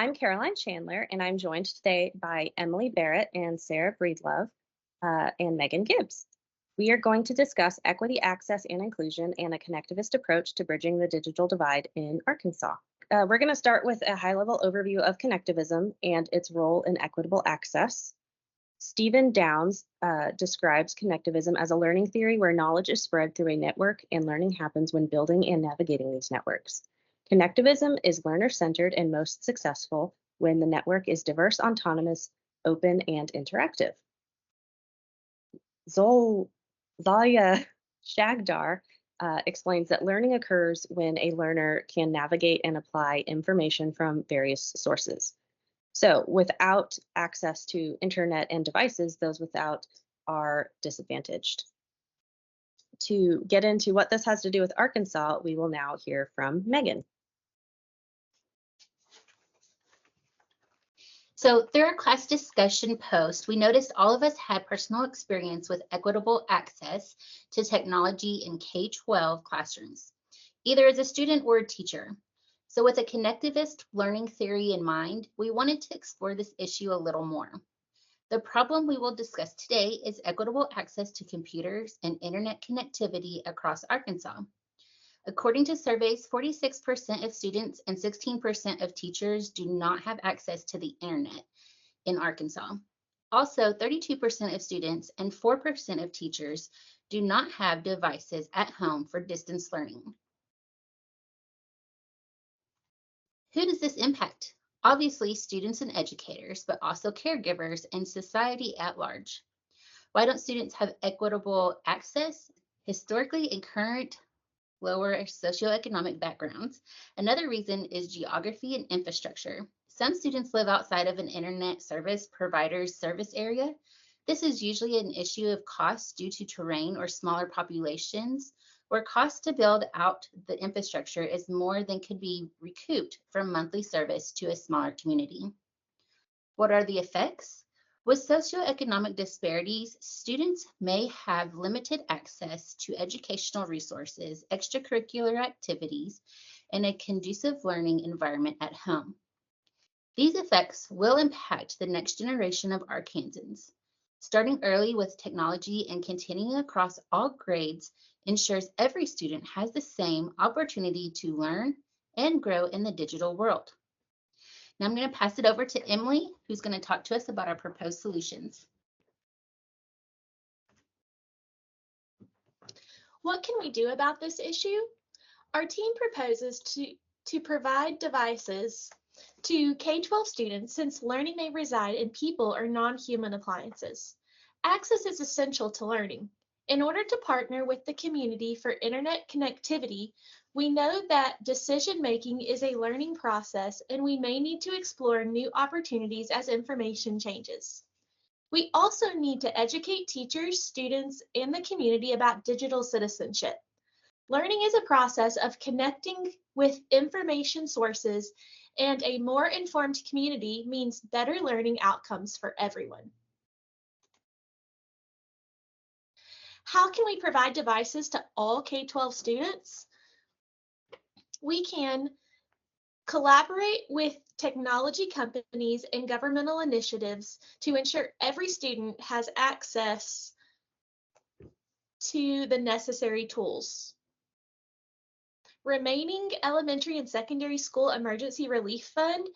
I'm Caroline Chandler, and I'm joined today by Emily Barrett and Sarah Breedlove and Megan Gibbs. We are going to discuss equity, access, and inclusion and a connectivist approach to bridging the digital divide in Arkansas. We're going to start with a high-level overview of connectivism and its role in equitable access. Stephen Downes describes connectivism as a learning theory where knowledge is spread through a network and learning happens when building and navigating these networks. Connectivism is learner-centered and most successful when the network is diverse, autonomous, open, and interactive. Zalia Shagdar explains that learning occurs when a learner can navigate and apply information from various sources. So without access to internet and devices, those without are disadvantaged. To get into what this has to do with Arkansas, we will now hear from Megan. So through our class discussion post, we noticed all of us had personal experience with equitable access to technology in K-12 classrooms, either as a student or a teacher. So with a connectivist learning theory in mind, we wanted to explore this issue a little more. The problem we will discuss today is equitable access to computers and internet connectivity across Arkansas. According to surveys, 46% of students and 16% of teachers do not have access to the internet in Arkansas. Also, 32% of students and 4% of teachers do not have devices at home for distance learning. Who does this impact? Obviously, students and educators, but also caregivers and society at large. Why don't students have equitable access? Historically, in current lower socioeconomic backgrounds. Another reason is geography and infrastructure. Some students live outside of an internet service provider's service area. This is usually an issue of cost due to terrain or smaller populations, where cost to build out the infrastructure is more than could be recouped from monthly service to a smaller community. What are the effects? With socioeconomic disparities, students may have limited access to educational resources, extracurricular activities, and a conducive learning environment at home. These effects will impact the next generation of Arkansans. Starting early with technology and continuing across all grades ensures every student has the same opportunity to learn and grow in the digital world. Now I'm going to pass it over to Emily, who's going to talk to us about our proposed solutions. What can we do about this issue? Our team proposes to provide devices to K-12 students since learning may reside in people or non-human appliances. Access is essential to learning. In order to partner with the community for internet connectivity, we know that decision-making is a learning process and we may need to explore new opportunities as information changes. We also need to educate teachers, students, and the community about digital citizenship. Learning is a process of connecting with information sources, and a more informed community means better learning outcomes for everyone. How can we provide devices to all K-12 students? We can collaborate with technology companies and governmental initiatives to ensure every student has access to the necessary tools. Remaining elementary and secondary school emergency relief fund,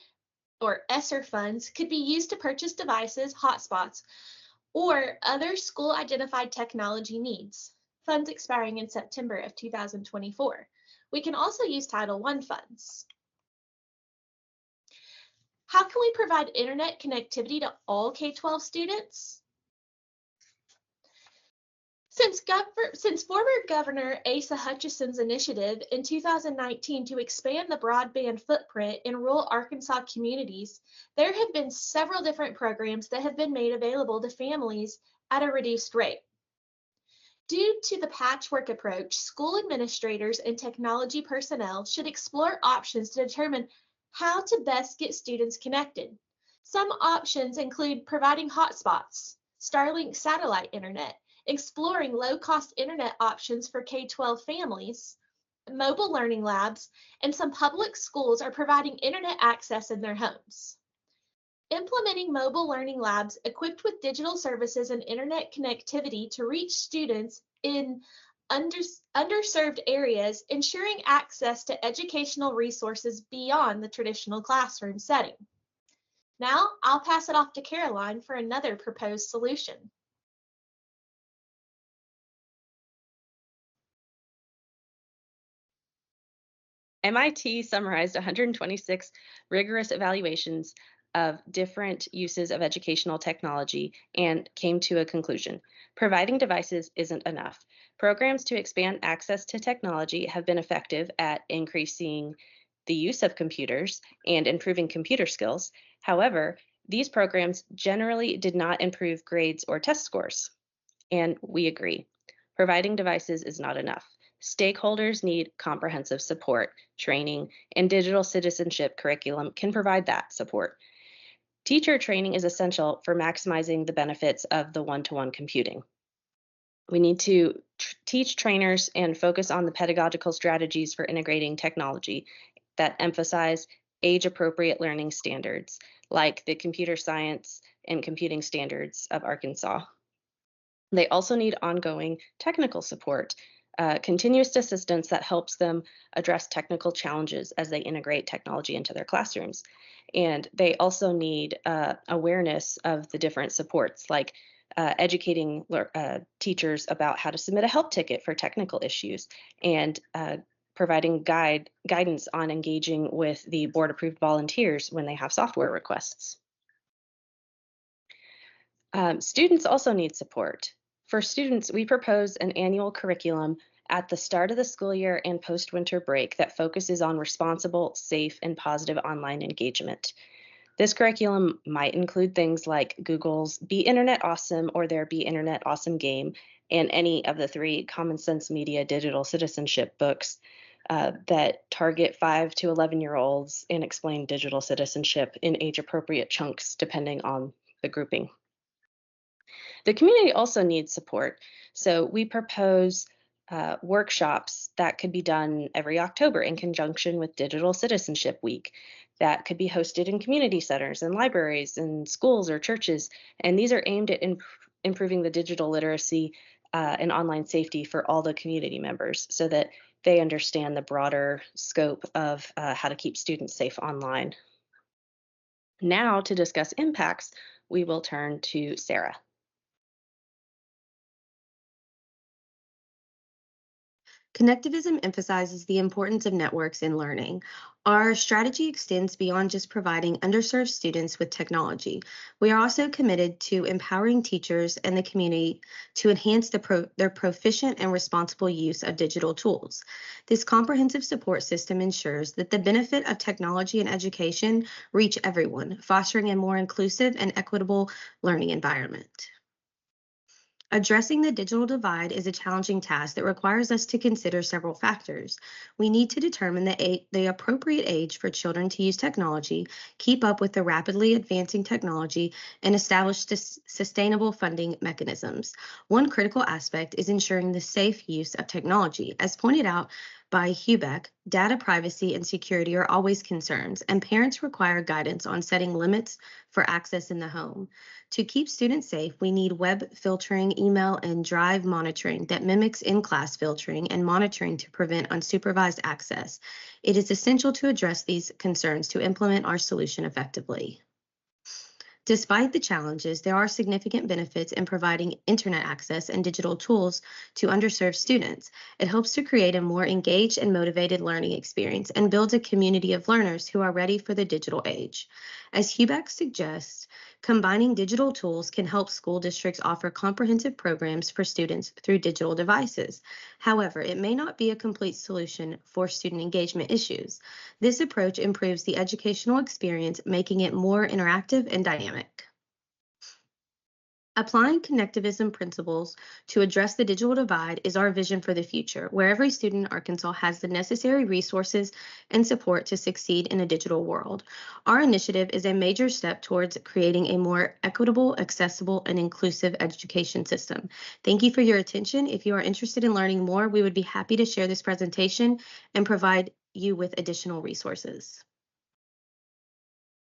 or ESSER funds, could be used to purchase devices, hotspots, or other school-identified technology needs, funds expiring in September of 2024. We can also use Title I funds. How can we provide internet connectivity to all K-12 students? Since former Governor Asa Hutchison's initiative in 2019 to expand the broadband footprint in rural Arkansas communities, there have been several different programs that have been made available to families at a reduced rate. Due to the patchwork approach, school administrators and technology personnel should explore options to determine how to best get students connected. Some options include providing hotspots, Starlink satellite internet, exploring low-cost internet options for K-12 families, mobile learning labs, and some public schools are providing internet access in their homes. Implementing mobile learning labs equipped with digital services and internet connectivity to reach students in underserved areas, ensuring access to educational resources beyond the traditional classroom setting. Now, I'll pass it off to Caroline for another proposed solution. MIT summarized 126 rigorous evaluations of different uses of educational technology and came to a conclusion. Providing devices isn't enough. Programs to expand access to technology have been effective at increasing the use of computers and improving computer skills. However, these programs generally did not improve grades or test scores. And we agree. Providing devices is not enough. Stakeholders need comprehensive support, training, and digital citizenship curriculum can provide that support. Teacher training is essential for maximizing the benefits of the one-to-one computing. We need to teach trainers and focus on the pedagogical strategies for integrating technology that emphasize age-appropriate learning standards, like the Computer Science and Computing Standards of Arkansas. They also need ongoing technical support, continuous assistance that helps them address technical challenges as they integrate technology into their classrooms. And they also need awareness of the different supports, like educating teachers about how to submit a help ticket for technical issues and providing guidance on engaging with the board-approved volunteers when they have software requests. Students also need support. For students, we propose an annual curriculum at the start of the school year and post-winter break that focuses on responsible, safe, and positive online engagement. This curriculum might include things like Google's Be Internet Awesome or their Be Internet Awesome game, and any of the 3 Common Sense Media digital citizenship books that target 5 to 11-year-olds and explain digital citizenship in age-appropriate chunks depending on the grouping. The community also needs support, so we propose workshops that could be done every October in conjunction with Digital Citizenship Week that could be hosted in community centers and libraries and schools or churches. And these are aimed at improving the digital literacy and online safety for all the community members so that they understand the broader scope of how to keep students safe online. Now, to discuss impacts, we will turn to Sarah. Connectivism emphasizes the importance of networks in learning. Our strategy extends beyond just providing underserved students with technology. We are also committed to empowering teachers and the community to enhance their proficient and responsible use of digital tools. This comprehensive support system ensures that the benefit of technology and education reach everyone, fostering a more inclusive and equitable learning environment. Addressing the digital divide is a challenging task that requires us to consider several factors. We need to determine the appropriate age for children to use technology, keep up with the rapidly advancing technology, and establish sustainable funding mechanisms. One critical aspect is ensuring the safe use of technology. As pointed out by Hubeck, data privacy and security are always concerns, and parents require guidance on setting limits for access in the home. To keep students safe, we need web filtering, email, and drive monitoring that mimics in-class filtering and monitoring to prevent unsupervised access. It is essential to address these concerns to implement our solution effectively. Despite the challenges, there are significant benefits in providing internet access and digital tools to underserved students. It helps to create a more engaged and motivated learning experience and builds a community of learners who are ready for the digital age. As Hubeck suggests, combining digital tools can help school districts offer comprehensive programs for students through digital devices. However, it may not be a complete solution for student engagement issues. This approach improves the educational experience, making it more interactive and dynamic. Applying connectivism principles to address the digital divide is our vision for the future, where every student in Arkansas has the necessary resources and support to succeed in a digital world. Our initiative is a major step towards creating a more equitable, accessible, and inclusive education system. Thank you for your attention. If you are interested in learning more, we would be happy to share this presentation and provide you with additional resources.